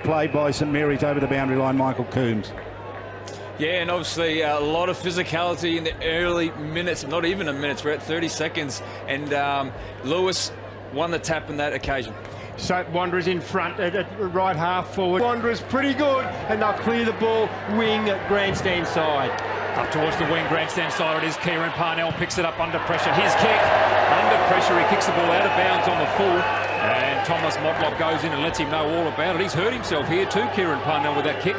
play by St Mary's over the boundary line, Michael Coombs. Yeah, and obviously a lot of physicality in the early minutes, not even a minute, we're at 30 seconds, and Lewis won the tap on that occasion. So Wanderers in front at right half forward. Wanderers pretty good, and they'll clear the ball wing grandstand side. Up towards the wing grandstand side it is. Kieran Parnell picks it up under pressure. His kick under pressure. He kicks the ball out of bounds on the full, and Thomas Motlop goes in and lets him know all about it. He's hurt himself here too, Kieran Parnell, with that kick.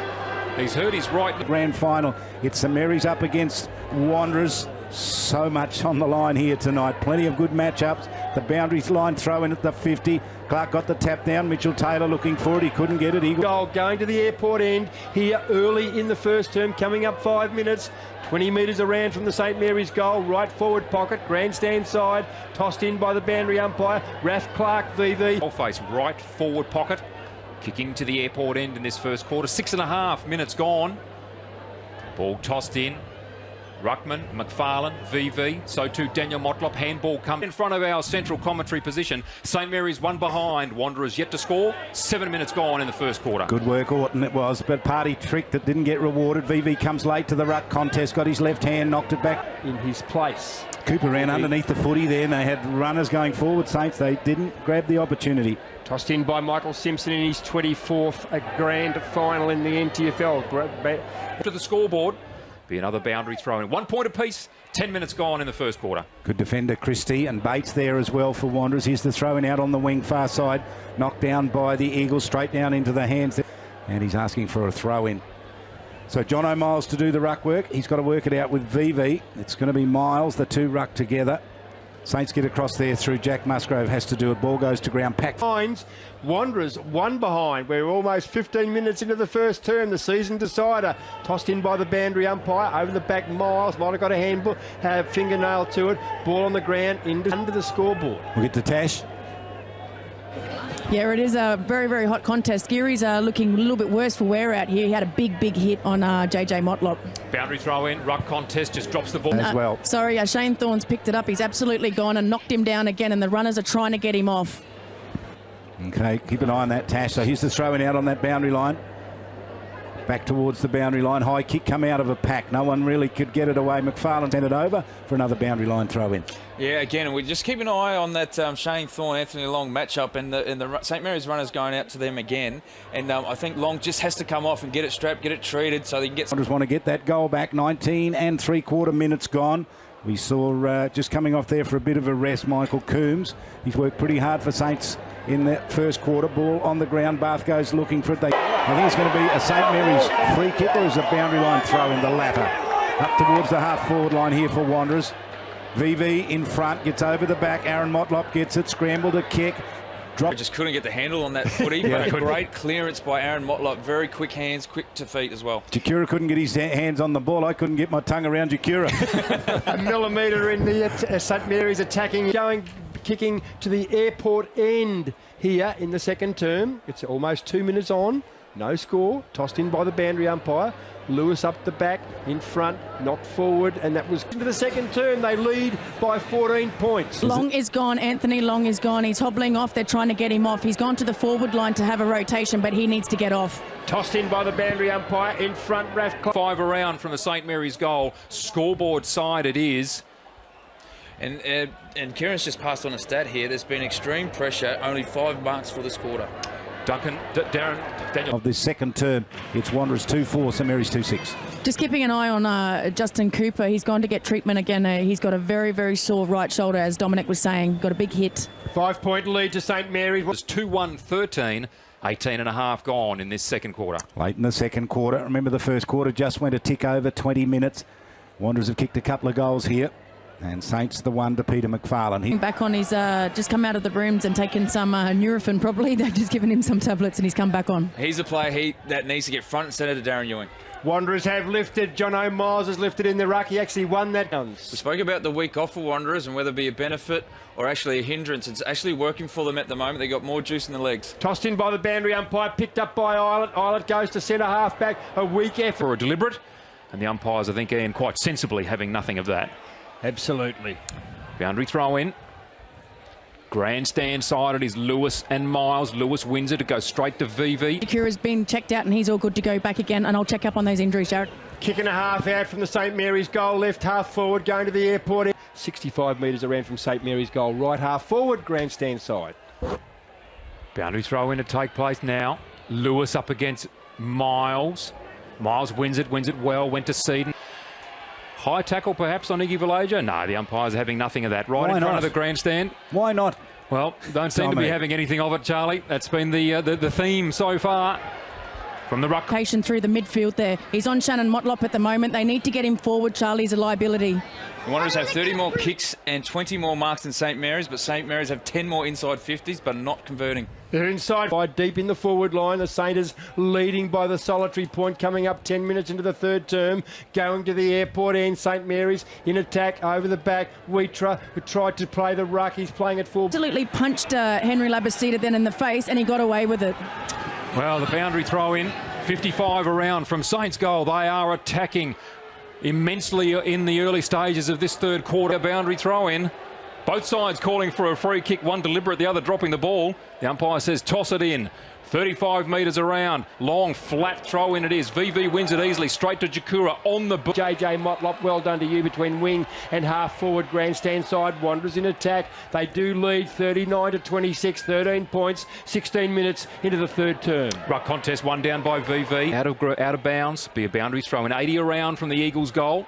He's hurt his right. Grand final. It's St Mary's up against Wanderers. So much on the line here tonight. Plenty of good matchups. The boundary line throw in at the 50. Clark got the tap down. Mitchell Taylor looking for it. He couldn't get it. Goal going to the airport end here early in the first term, coming up 5 minutes. 20 metres around from the St Mary's goal. Right forward pocket, grandstand side. Tossed in by the boundary umpire. Raf Clark, VV. Face right forward pocket. Kicking to the airport end in this first quarter. 6.5 minutes gone. Ball tossed in. Ruckman, McFarlane, VV, so too Daniel Motlop. Handball come in front of our central commentary position. St Mary's one behind. Wanderers yet to score. 7 minutes gone in the first quarter. Good work, Orton, it was, but party trick that didn't get rewarded. VV comes late to the ruck contest, got his left hand, knocked it back in his place. Cooper ran underneath the footy there, and they had runners going forward. Saints, they didn't grab the opportunity. Tossed in by Michael Simpson in his 24th grand final in the NTFL. To the scoreboard. Be another boundary throw in. 1 point apiece. 10 minutes gone in the first quarter. Good defender Christie, and Bates there as well for Wanderers. Here's the throw in out on the wing far side. Knocked down by the Eagles, straight down into the hands. And he's asking for a throw in. So John O'Miles to do the ruck work. He's got to work it out with VV. It's going to be Miles, the two ruck together. Saints get across there through. Jack Musgrove has to do it. Ball goes to ground. Pack. Wanderers one behind. We're almost 15 minutes into the first term. The season decider. Tossed in by the boundary umpire. Over the back, Miles. Might have got a handball. Have fingernail to it. Ball on the ground. Under the scoreboard. We'll get to Tash. Yeah, it is a very, very hot contest. Geary's looking a little bit worse for wear out here. He had a big hit on JJ Motlop. Boundary throw in, ruck contest, just drops the ball. As well. Sorry, Shane Thorne's picked it up. He's absolutely gone and knocked him down again, and the runners are trying to get him off. Okay, keep an eye on that, Tash. So here's the throwing out on that boundary line. Back towards the boundary line. High kick come out of a pack. No one really could get it away. McFarlane sent it over for another boundary line throw in. Yeah, again, we just keep an eye on that Shane Thorne, Anthony Long matchup, and the St Mary's runners going out to them again. And I think Long just has to come off and get it strapped, get it treated so they can get... Wanderers want to get that goal back. 19 3/4 minutes gone. We saw just coming off there for a bit of a rest, Michael Coombs. He's worked pretty hard for Saints in that first quarter. Ball on the ground. Bath goes looking for it. I think it's going to be a St Mary's free kick, or is a boundary line throw in the latter. Up towards the half forward line here for Wanderers. VV in front, gets over the back. Aaron Motlop gets it, scrambled a kick. Just couldn't get the handle on that footy, but a great clearance by Aaron Motlop. Very quick hands, quick to feet as well. Jakura couldn't get his hands on the ball. I couldn't get my tongue around Jakura. A millimetre in the St Mary's attacking, kicking to the airport end here in the second term. It's almost 2 minutes on. No score. Tossed in by the boundary umpire. Lewis up the back, in front, knocked forward, and that was into the second term. They lead by 14 points. Long is gone. Anthony Long is gone. He's hobbling off. They're trying to get him off. He's gone to the forward line to have a rotation, but he needs to get off. Tossed in by the boundary umpire, in front, Raf. 5 around from the St Mary's goal. Scoreboard side it is. And Kieran's just passed on a stat here. There's been extreme pressure. Only 5 marks for this quarter. Daniel. Of this second term, it's Wanderers 2-4, St Mary's 2-6. Just keeping an eye on Justin Cooper. He's gone to get treatment again. He's got a very, very sore right shoulder, as Dominic was saying. Got a big hit. 5 point lead to St Mary's. It's 2-1-13. 18.5 gone in this second quarter. Late in the second quarter. Remember, the first quarter just went a tick over 20 minutes. Wanderers have kicked a couple of goals here. And Saints the one to Peter McFarlane. Back on his, just come out of the rooms and taken some Nurofen probably. They've just given him some tablets and he's come back on. He's a player that needs to get front and centre to Darren Ewing. Wanderers have lifted. John O'Miles has lifted in the ruck. He actually won that. We spoke about the week off for Wanderers and whether it be a benefit or actually a hindrance. It's actually working for them at the moment. They got more juice in the legs. Tossed in by the boundary umpire, picked up by Eilert. Eilert goes to centre half back. A weak effort. For a deliberate, and the umpires, I think, Ian, quite sensibly having nothing of that. Absolutely. Boundary throw in. Grandstand side, it is Lewis and Miles. Lewis wins it. It goes straight to VV. Jakura's been checked out and he's all good to go back again. And I'll check up on those injuries, Jared. Kick and a half out from the St Mary's goal, left half forward, going to the airport. 65 metres around from St Mary's goal, right half forward, grandstand side. Boundary throw in to take place now. Lewis up against Miles. Miles wins it well, went to Seaton. High tackle perhaps on Iggy Villager? No, the umpire's having nothing of that. Right Why in front not? of the grandstand. Why not? Well, don't seem to be Dominic. having anything of it, Charlie. That's been the theme so far from the ruck. Patient through the midfield there. He's on Shannon Motlop at the moment. They need to get him forward. Charlie's a liability. The Wanderers have 30 more kicks and 20 more marks than St Mary's, but St Mary's have 10 more inside 50s, but not converting. They're inside, deep in the forward line. The Saints leading by the solitary point, coming up 10 minutes into the third term. Going to the airport end. St Mary's in attack over the back. Wheatra, who tried to play the ruck. He's playing at full. Absolutely punched Henry Labastida then in the face and he got away with it. Well, the boundary throw in. 55 around from Saints goal. They are attacking immensely in the early stages of this third quarter. Boundary throw in. Both sides calling for a free kick, one deliberate, the other dropping the ball. The umpire says toss it in. 35 metres around. Long, flat throw in it is. VV wins it easily. Straight to Jakura on the... JJ Motlop, well done to you between wing and half forward grandstand side. Wanderers in attack. They do lead 39 to 26, 13 points, 16 minutes into the third term. Ruck contest, one down by VV. Out of bounds. Be a boundary throw in. 80 around from the Eagles goal.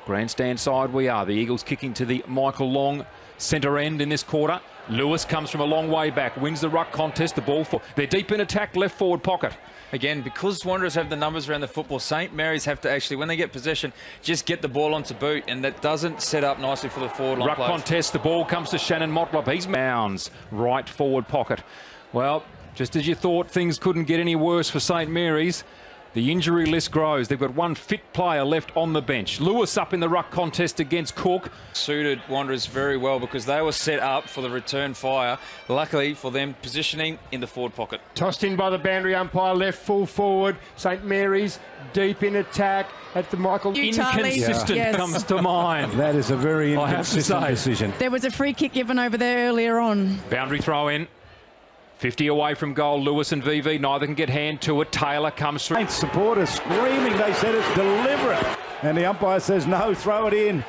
Grandstand side we are. The Eagles kicking to the Michael Long centre end in this quarter. Lewis comes from a long way back, wins the ruck contest, the ball for... They're deep in attack, left forward pocket. Again, because Wanderers have the numbers around the football, St Mary's have to actually, when they get possession, just get the ball onto boot, and that doesn't set up nicely for the forward line Ruck players. contest, the ball comes to Shannon Motlop. He's bounds, right forward pocket. Well, just as you thought things couldn't get any worse for St Mary's, the injury list grows. They've got one fit player left on the bench. Lewis up in the ruck contest against Cook. Suited Wanderers very well because they were set up for the return fire. Luckily for them, positioning in the forward pocket. Tossed in by the boundary umpire, left full forward. St Mary's deep in attack at the Michael... You, Charlie. Inconsistent Yes. comes to mind. That is a very I have to inconsistent say. decision. There was a free kick given over there earlier on. Boundary throw in. 50 away from goal, Lewis and VV, neither can get hand to it. Taylor comes through. Saints supporters screaming. They said it's deliberate. And the umpire says, no, throw it in.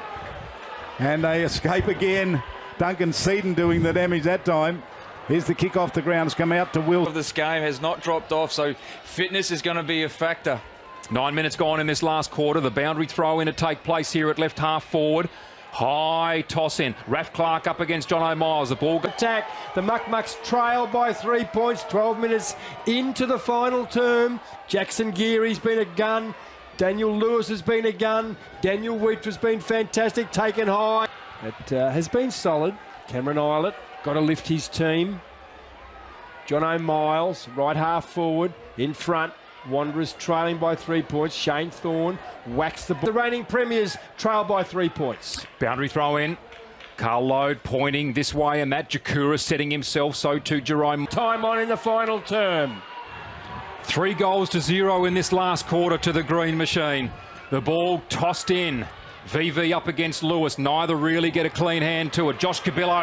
And they escape again. Duncan Seaton doing the damage that time. Here's the kick off the ground. It's come out to Will. This game has not dropped off, so fitness is going to be a factor. 9 minutes gone in this last quarter. The boundary throw in to take place here at left half forward. High toss in. Raph Clark up against John O'Miles. The ball... Attack. The Muck-Mucks trail by 3 points. 12 minutes into the final term. Jackson Geary's been a gun. Daniel Lewis has been a gun. Daniel Wheatra's been fantastic. Taken high. It has been solid. Cameron Eilert got to lift his team. John O'Miles, right half forward, in front. Wanderers trailing by 3 points. Shane Thorne whacks the ball. The reigning premiers trail by 3 points. Boundary throw in. Carl Lode pointing this way, and Matt Jakura setting himself, so too Jerome. Time on in the final term. 3 goals to 0 in this last quarter to the Green Machine. The ball tossed in. VV up against Lewis. Neither really get a clean hand to it. Josh Cabillo.